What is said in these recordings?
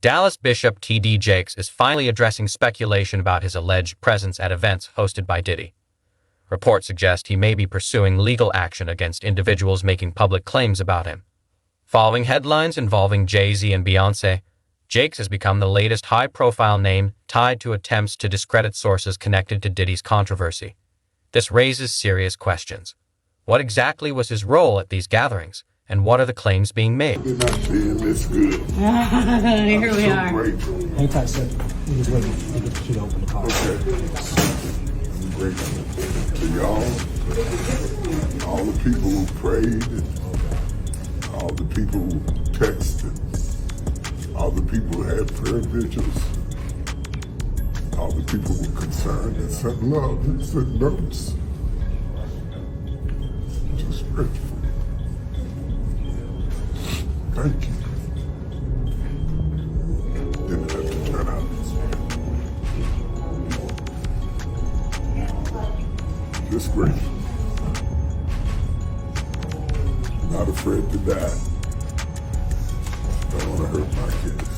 Dallas Bishop T.D. Jakes is finally addressing speculation about his alleged presence at events hosted by Diddy. Reports suggest he may be pursuing legal action against individuals making public claims about him. Following headlines involving Jay-Z and Beyoncé, Jakes has become the latest high-profile name tied to attempts to discredit sources connected to Diddy's controversy. This raises serious questions. What exactly was his role at these gatherings, and what are the claims being made? You're not feeling this good. Here we are. Grateful. Hang tight, sir. We're just waiting to get you to open the car. Okay. I'm grateful to y'all, all the people who prayed, all the people who texted, all the people who had prayer vigils, all the people who were concerned and sent love and sent notes. Just grateful. Thank you. Didn't have to turn out this way. Just grateful. Not afraid to die. Don't want to hurt my kids.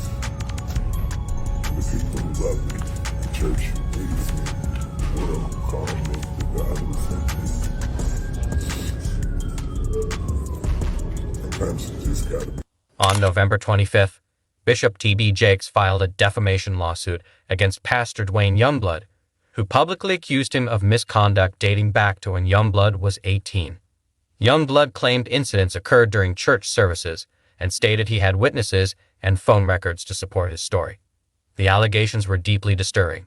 The people who love me, the church who needs me, the world who called me, the God who sent me. Sometimes you just gotta be. On November 25th, Bishop T.D. Jakes filed a defamation lawsuit against Pastor Dwayne Youngblood, who publicly accused him of misconduct dating back to when Youngblood was 18. Youngblood claimed incidents occurred during church services and stated he had witnesses and phone records to support his story. The allegations were deeply disturbing.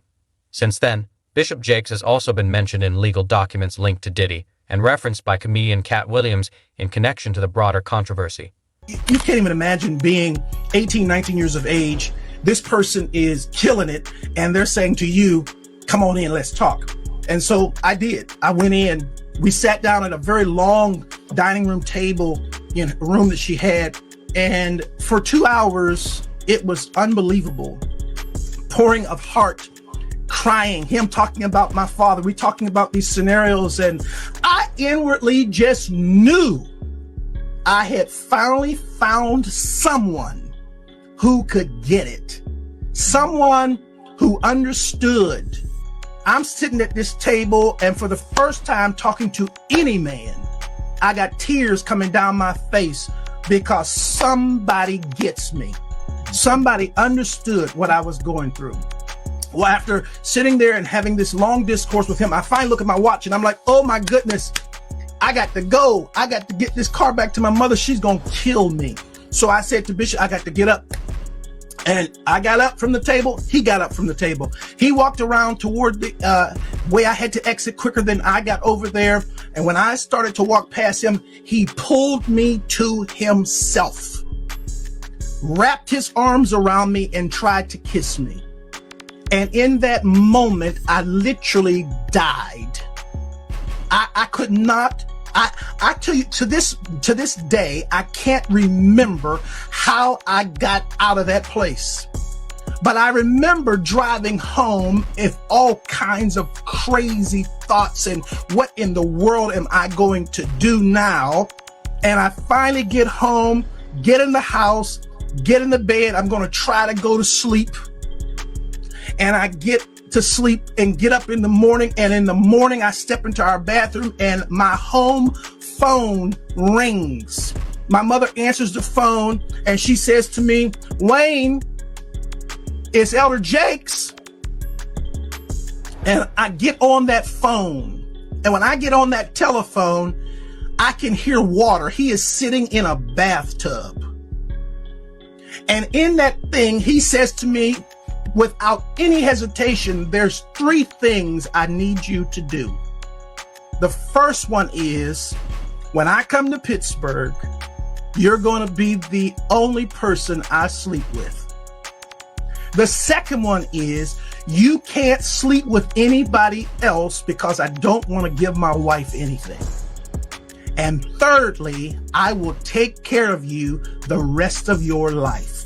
Since then, Bishop Jakes has also been mentioned in legal documents linked to Diddy and referenced by comedian Cat Williams in connection to the broader controversy. You can't even imagine being 18, 19 years of age. This person is killing it, and they're saying to you, come on in, let's talk. And so I did. I went in. We sat down at a very long dining room table in a room that she had. And for 2 hours, it was unbelievable. Pouring of heart, crying, him talking about my father. We talking about these scenarios. And I inwardly just knew I had finally found someone who could get it. Someone who understood. I'm sitting at this table, and for the first time talking to any man, I got tears coming down my face because somebody gets me. Somebody understood what I was going through. Well, after sitting there and having this long discourse with him, I finally look at my watch and I'm like, oh my goodness, I got to go. I got to get this car back to my mother. She's going to kill me. So I said to Bishop, I got to get up. And I got up from the table. He got up from the table. He walked around toward the way I had to exit quicker than I got over there. And when I started to walk past him, he pulled me to himself, wrapped his arms around me and tried to kiss me. And in that moment, I literally died. I could not. I tell you, to this day, I can't remember how I got out of that place. But I remember driving home with all kinds of crazy thoughts and what in the world am I going to do now? And I finally get home, get in the house, get in the bed. I'm going to try to go to sleep. And I get to sleep and get up in the morning. And in the morning, I step into our bathroom and my home phone rings. My mother answers the phone and she says to me, Wayne, it's Elder Jakes. And I get on that phone. And when I get on that telephone, I can hear water. He is sitting in a bathtub. And in that thing, he says to me, without any hesitation, there's 3 things I need you to do. The first one is, when I come to Pittsburgh, you're going to be the only person I sleep with. The second one is, you can't sleep with anybody else because I don't want to give my wife anything. And thirdly, I will take care of you the rest of your life.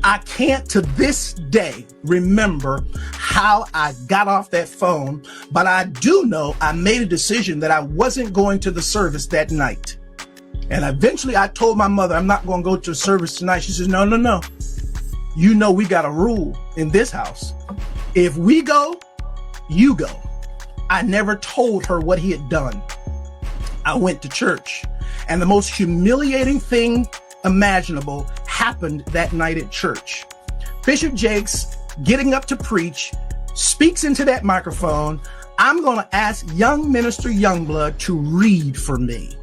I can't to this day remember how I got off that phone, but I do know I made a decision that I wasn't going to the service that night. And eventually I told my mother, I'm not going to go to the service tonight. She says, no. you know we got a rule in this house. If we go, you go. I never told her what he had done. I went to church, and the most humiliating thing imaginable happened that night at church. Bishop Jakes, getting up to preach, speaks into that microphone. I'm going to ask young minister Youngblood to read for me.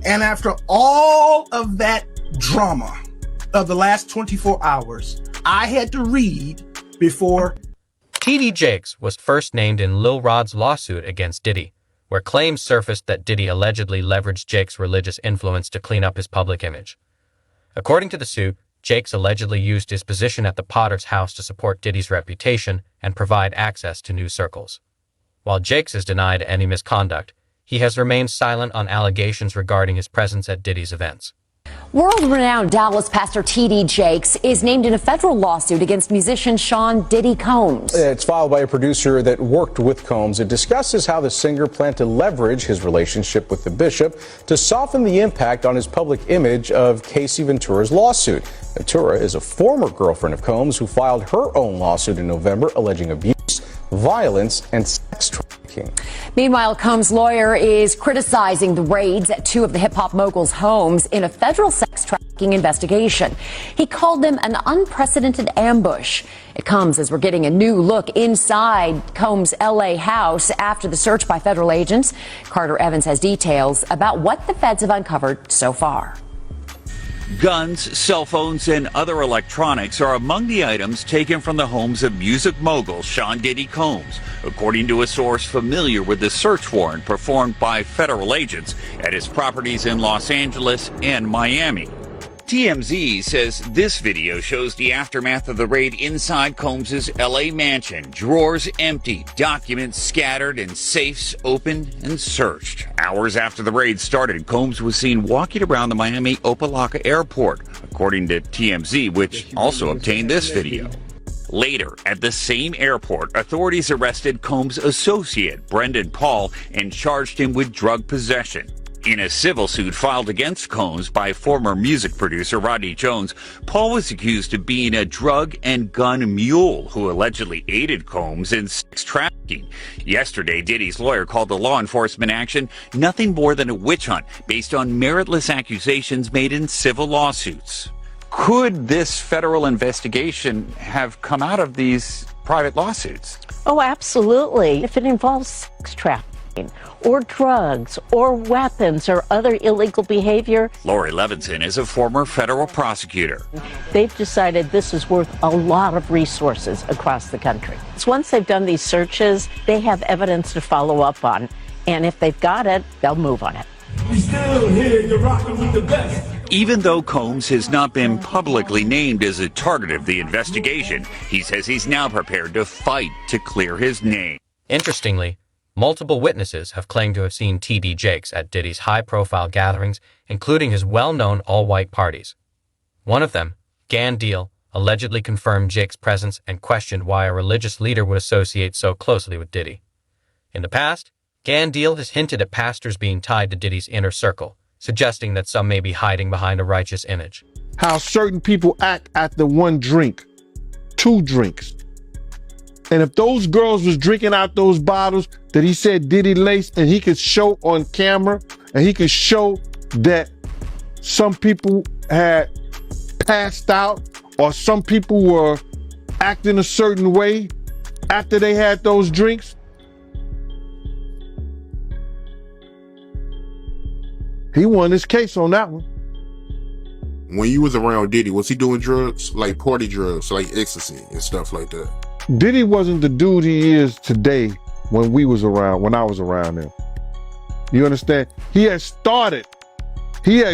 And after all of that drama of the last 24 hours, I had to read before. T.D. Jakes was first named in Lil Rod's lawsuit against Diddy, where claims surfaced that Diddy allegedly leveraged Jakes' religious influence to clean up his public image. According to the suit, Jakes allegedly used his position at the Potter's house to support Diddy's reputation and provide access to news circles. While Jakes has denied any misconduct, he has remained silent on allegations regarding his presence at Diddy's events. World-renowned Dallas pastor T.D. Jakes is named in a federal lawsuit against musician Sean Diddy Combs. It's filed by a producer that worked with Combs. It discusses how the singer planned to leverage his relationship with the bishop to soften the impact on his public image of Casey Ventura's lawsuit. Ventura is a former girlfriend of Combs who filed her own lawsuit in November alleging abuse, violence, and sex trafficking. Meanwhile, Combs' lawyer is criticizing the raids at two of the hip-hop mogul's homes in a federal sex trafficking investigation. He called them an unprecedented ambush. It comes as we're getting a new look inside Combs' L.A. house after the search by federal agents. Carter Evans has details about what the feds have uncovered so far. Guns, cell phones, and other electronics are among the items taken from the homes of music mogul Sean Diddy Combs, according to a source familiar with the search warrant performed by federal agents at his properties in Los Angeles and Miami. TMZ says this video shows the aftermath of the raid inside Combs' L.A. mansion. Drawers emptied, documents scattered, and safes opened and searched. Hours after the raid started, Combs was seen walking around the Miami Opa-locka airport, according to TMZ, which also obtained this video. Later, at the same airport, authorities arrested Combs' associate, Brendan Paul, and charged him with drug possession. In a civil suit filed against Combs by former music producer Rodney Jones, Paul was accused of being a drug and gun mule who allegedly aided Combs in sex trafficking. Yesterday, Diddy's lawyer called the law enforcement action nothing more than a witch hunt based on meritless accusations made in civil lawsuits. Could this federal investigation have come out of these private lawsuits? Oh, absolutely. If it involves sex trafficking, or drugs, or weapons, or other illegal behavior. Lori Levinson is a former federal prosecutor. They've decided this is worth a lot of resources across the country. So once they've done these searches, they have evidence to follow up on. And if they've got it, they'll move on it. We still here, you're rocking with the best. Even though Combs has not been publicly named as a target of the investigation, he says he's now prepared to fight to clear his name. Interestingly, multiple witnesses have claimed to have seen T.D. Jakes at Diddy's high-profile gatherings, including his well-known all-white parties. One of them, Gan Deal, allegedly confirmed Jakes' presence and questioned why a religious leader would associate so closely with Diddy. In the past, Gan Deal has hinted at pastors being tied to Diddy's inner circle, suggesting that some may be hiding behind a righteous image. How certain people act after one drink, two drinks. And if those girls was drinking out those bottles that he said Diddy laced, and he could show on camera, and he could show that some people had passed out, or some people were acting a certain way after they had those drinks, he won his case on that one. When you was around Diddy, was he doing drugs, like party drugs, like ecstasy and stuff like that? Diddy wasn't the dude he is today when I was around him. You understand? He had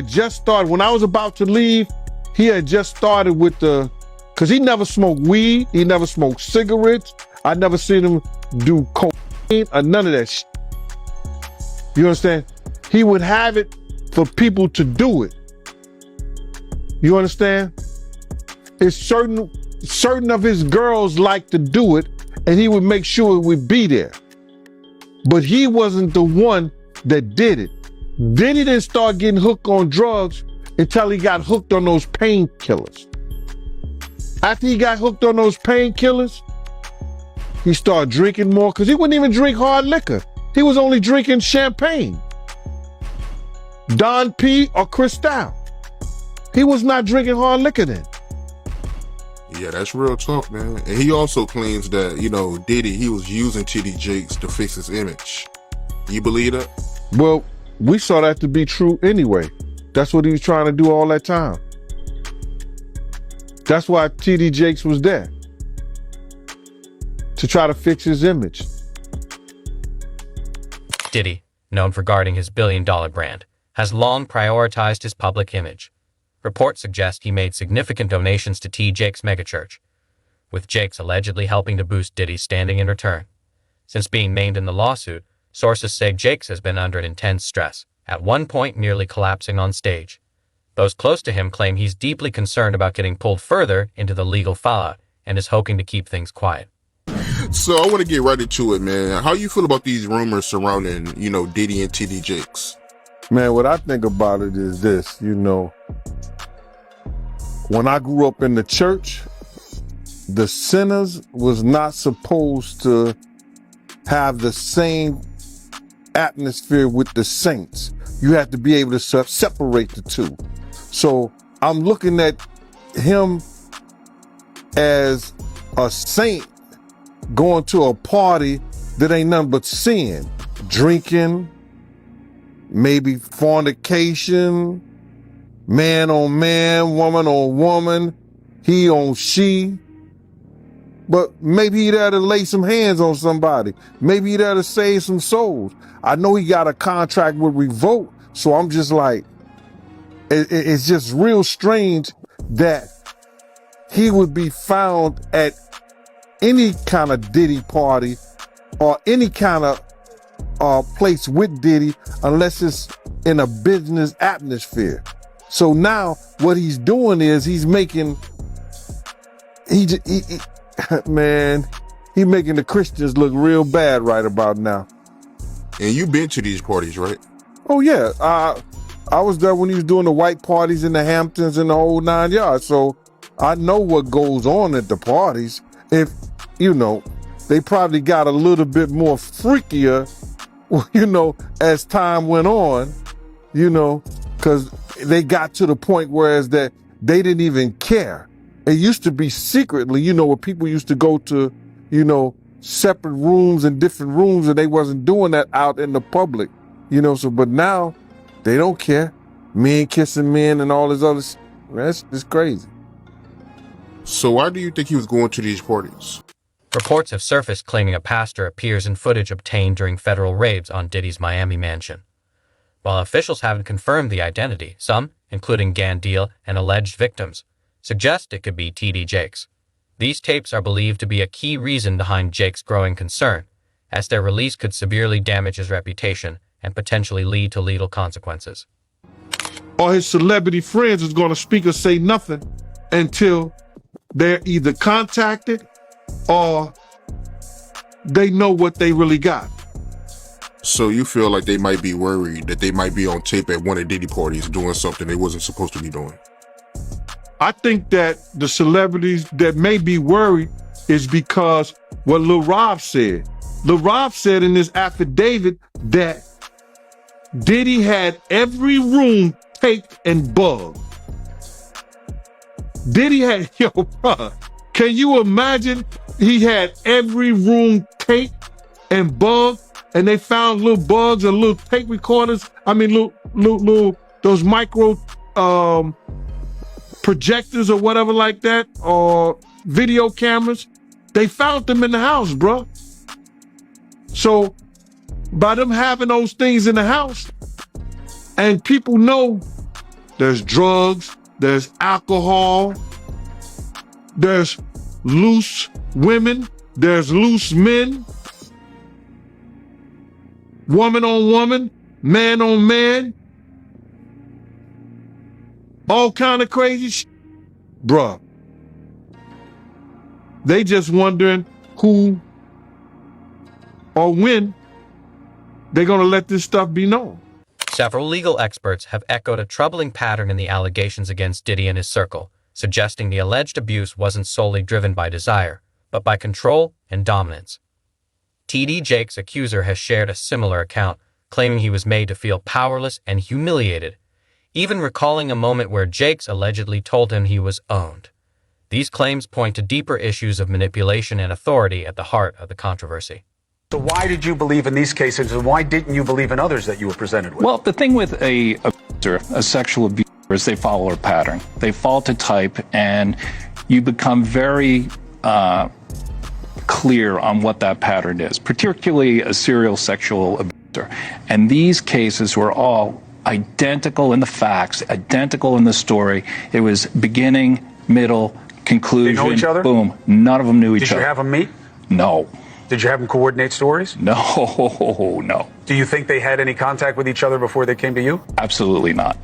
just started, when I was about to leave, he had just started with cause he never smoked weed, he never smoked cigarettes, I never seen him do cocaine or none of that shit. You understand? He would have it for people to do it. You understand? It's certain of his girls like to do it, and he would make sure it would be there. But he wasn't the one that did it. Diddy didn't start getting hooked on drugs until he got hooked on those painkillers. After he got hooked on those painkillers, he started drinking more because he wouldn't even drink hard liquor. He was only drinking champagne, Don P or Cristal. He was not drinking hard liquor then. Yeah, that's real talk, man. And he also claims that, Diddy, he was using T.D. Jakes to fix his image. You believe that? Well, we saw that to be true anyway. That's what he was trying to do all that time. That's why T.D. Jakes was there, to try to fix his image. Diddy, known for guarding his billion-dollar brand, has long prioritized his public image. Reports suggest he made significant donations to T. Jakes' megachurch, with Jakes allegedly helping to boost Diddy's standing in return. Since being named in the lawsuit, sources say Jakes has been under intense stress, at one point nearly collapsing on stage. Those close to him claim he's deeply concerned about getting pulled further into the legal fallout and is hoping to keep things quiet. So I want to get right into it, man. How you feel about these rumors surrounding, Diddy and T.D. Jakes? Man, what I think about it is this, when I grew up in the church, the sinners was not supposed to have the same atmosphere with the saints. You have to be able to separate the two. So I'm looking at him as a saint going to a party that ain't nothing but sin, drinking, maybe fornication, man on man, woman on woman, he on she. But maybe he there to lay some hands on somebody. Maybe he there to save some souls. I know he got a contract with Revolt, so I'm just like, it's just real strange that he would be found at any kind of Diddy party or any kind of place with Diddy unless it's in a business atmosphere. So now what he's doing is he's making, man, he making the Christians look real bad right about now. And you've been to these parties, right? Oh yeah, I was there when he was doing the white parties in the Hamptons and the whole 9 yards. So I know what goes on at the parties. If, they probably got a little bit more freakier, as time went on, because they got to the point whereas that they didn't even care. It used to be secretly, where people used to go to, separate rooms and different rooms, and they wasn't doing that out in the public, but now they don't care. Men kissing men and all this other, that's crazy. So why do you think he was going to these parties? Reports have surfaced claiming a pastor appears in footage obtained during federal raids on Diddy's Miami mansion. While officials haven't confirmed the identity, some, including Gandil and alleged victims, suggest it could be T.D. Jakes. These tapes are believed to be a key reason behind Jakes' growing concern, as their release could severely damage his reputation and potentially lead to legal consequences. Or his celebrity friends is going to speak or say nothing until they're either contacted or they know what they really got. So you feel like they might be worried that they might be on tape at one of Diddy parties doing something they wasn't supposed to be doing? I think that the celebrities that may be worried is because what Lil Rob said. Lil Rob said in his affidavit that Diddy had every room taped and bugged. Diddy had, bro, can you imagine he had every room taped and bugged, and they found little bugs and little tape recorders, little those micro projectors or whatever like that, or video cameras. They found them in the house, bro. So by them having those things in the house, and people know there's drugs, there's alcohol, there's loose women, there's loose men, woman on woman, man on man, all kind of crazy shit. Bruh, they just wondering who or when they're gonna let this stuff be known. Several legal experts have echoed a troubling pattern in the allegations against Diddy and his circle, suggesting the alleged abuse wasn't solely driven by desire, but by control and dominance. T.D. Jakes' accuser has shared a similar account, claiming he was made to feel powerless and humiliated, even recalling a moment where Jakes allegedly told him he was owned. These claims point to deeper issues of manipulation and authority at the heart of the controversy. So why did you believe in these cases, and why didn't you believe in others that you were presented with? Well, the thing with a sexual abuser is they follow a pattern. They fall to type, and you become very clear on what that pattern is, particularly a serial sexual abuser. And these cases were all identical in the facts, identical in the story. It was beginning, middle, conclusion. They know each other? Boom. None of them knew each other. Did you have them meet? No. Did you have them coordinate stories? No, no. Do you think they had any contact with each other before they came to you? Absolutely not.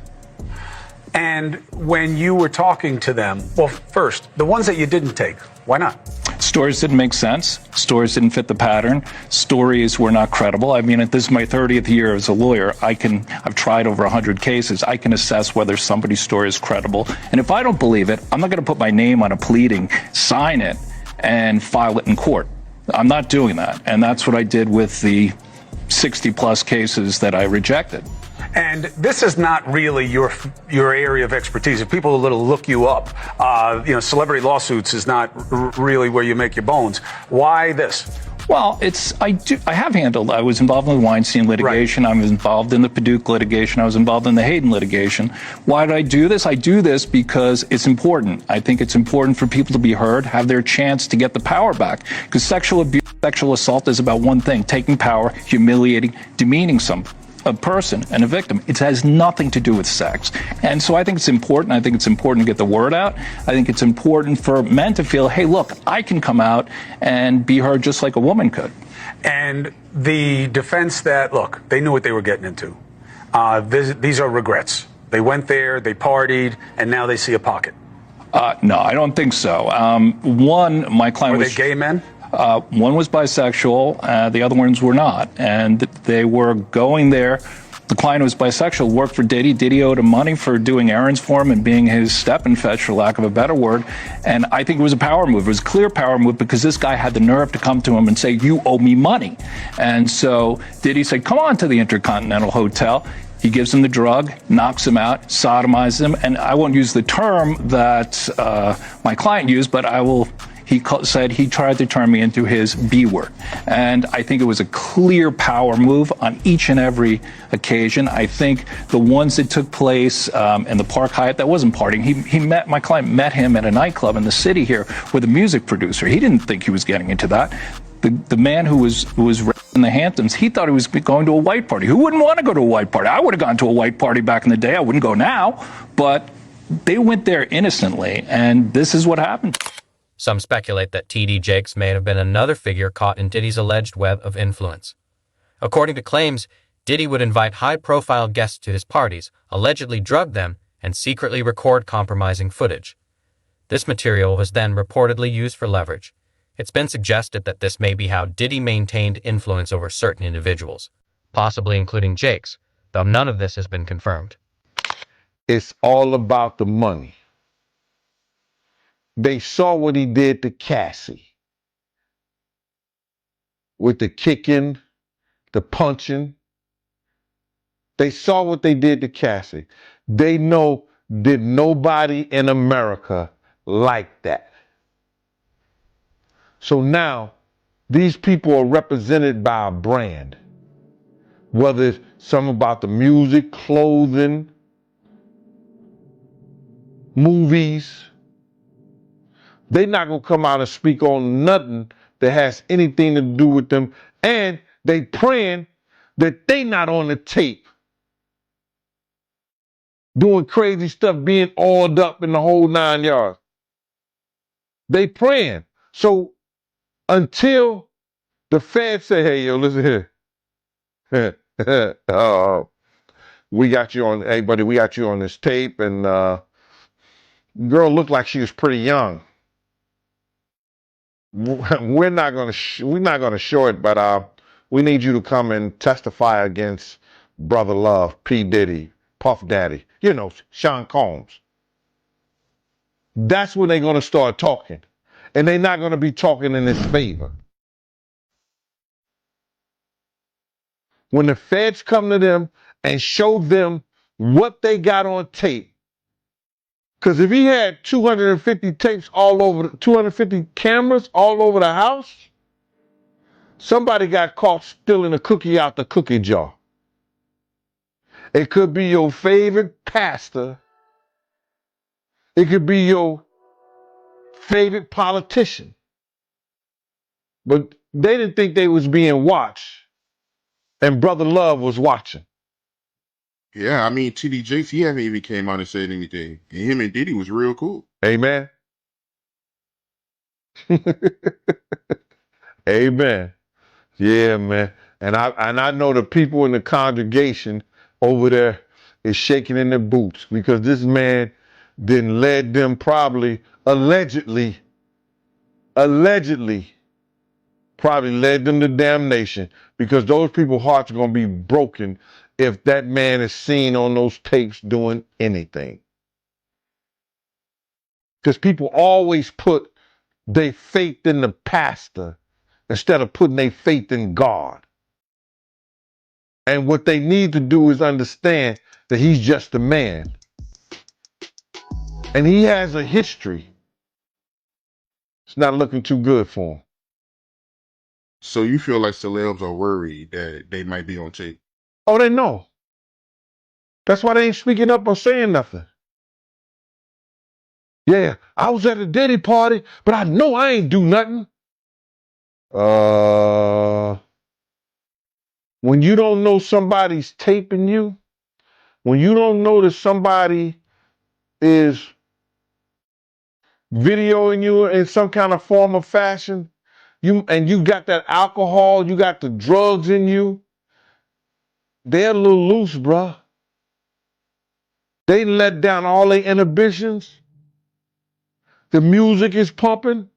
And when you were talking to them, well, first, the ones that you didn't take, why not? Stories didn't make sense. Stories didn't fit the pattern. Stories were not credible. I mean, this is my 30th year as a lawyer. I've tried over 100 cases. I can assess whether somebody's story is credible. And if I don't believe it, I'm not going to put my name on a pleading, sign it, and file it in court. I'm not doing that. And that's what I did with the 60 plus cases that I rejected. And this is not really your area of expertise. If people look you up, celebrity lawsuits is not really where you make your bones. Why this? Well, I was involved in the Weinstein litigation. Right. I was involved in the Paducah litigation. I was involved in the Hayden litigation. Why did I do this? I do this because it's important. I think it's important for people to be heard, have their chance to get the power back. Because sexual abuse, sexual assault is about one thing: taking power, humiliating, demeaning a person and a victim. It has nothing to do with sex. And so I think it's important. I think it's important to get the word out. I think it's important for men to feel, hey, look, I can come out and be heard just like a woman could. And the defense that, look, they knew what they were getting into. These are regrets. They went there, they partied, and now they see a pocket. No, I don't think so. My client was... Were they gay men? One was bisexual, the other ones were not. And they were going there. The client was bisexual, worked for Diddy. Diddy owed him money for doing errands for him and being his step and fetch, for lack of a better word. And I think it was a power move. It was a clear power move because this guy had the nerve to come to him and say, you owe me money. And so Diddy said, come on to the Intercontinental Hotel. He gives him the drug, knocks him out, sodomizes him. And I won't use the term that my client used, but he said he tried to turn me into his B word. And I think it was a clear power move on each and every occasion. I think the ones that took place in the Park Hyatt, that wasn't partying. My client met him at a nightclub in the city here with a music producer. He didn't think he was getting into that. The man who was in the Hamptons, he thought he was going to a white party. Who wouldn't want to go to a white party? I would have gone to a white party back in the day. I wouldn't go now. But they went there innocently, and this is what happened. Some speculate that T.D. Jakes may have been another figure caught in Diddy's alleged web of influence. According to claims, Diddy would invite high-profile guests to his parties, allegedly drug them, and secretly record compromising footage. This material was then reportedly used for leverage. It's been suggested that this may be how Diddy maintained influence over certain individuals, possibly including Jakes, though none of this has been confirmed. It's all about the money. They saw what he did to Cassie. With the kicking, the punching. They saw what they did to Cassie. They know that nobody in America like that. So now, these people are represented by a brand. Whether it's something about the music, clothing, movies. They're not going to come out and speak on nothing that has anything to do with them. And they praying that they not on the tape doing crazy stuff, being oiled up in the whole 9 yards. They praying. So until the feds say, hey, yo, listen here. We got you on, hey, buddy, we got you on this tape. And girl looked like she was pretty young. We're not gonna show it, but we need you to come and testify against Brother Love, P. Diddy, Puff Daddy, Sean Combs. that's when they're going to start talking. And they're not going to be talking in his favor. When the feds come to them and show them what they got on tape, because if he had 250 tapes all over, 250 cameras all over the house, somebody got caught stealing a cookie out the cookie jar. It could be your favorite pastor. It could be your favorite politician. But they didn't think they was being watched. And Brother Love was watching. Yeah, I mean, TD Jakes, he hasn't even came out and said anything. And him and Diddy was real cool. Amen. Amen. Yeah, man. And I know the people in the congregation over there is shaking in their boots because this man then led them probably allegedly probably led them to damnation because those people's hearts are going to be broken if that man is seen on those tapes doing anything. Because people always put their faith in the pastor instead of putting their faith in God. And what they need to do is understand that he's just a man. And he has a history. It's not looking too good for him. So you feel like celebs are worried that they might be on tape? Oh, they know. That's why they ain't speaking up or saying nothing. Yeah, I was at a Diddy party, but I know I ain't do nothing. When you don't know somebody's taping you, when you don't know that somebody is videoing you in some kind of form or fashion, you got that alcohol, you got the drugs in you, they're a little loose, bruh. They let down all their inhibitions. The music is pumping.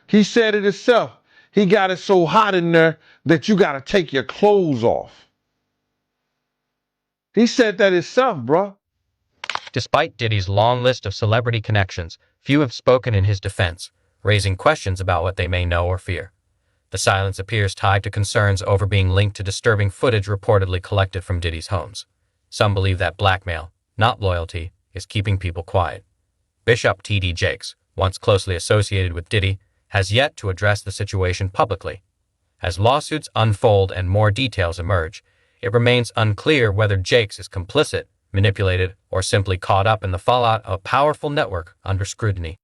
He said it himself. He got it so hot in there that you got to take your clothes off. He said that himself, bruh. Despite Diddy's long list of celebrity connections, few have spoken in his defense, raising questions about what they may know or fear. The silence appears tied to concerns over being linked to disturbing footage reportedly collected from Diddy's homes. Some believe that blackmail, not loyalty, is keeping people quiet. Bishop T.D. Jakes, once closely associated with Diddy, has yet to address the situation publicly. As lawsuits unfold and more details emerge, it remains unclear whether Jakes is complicit, manipulated, or simply caught up in the fallout of a powerful network under scrutiny.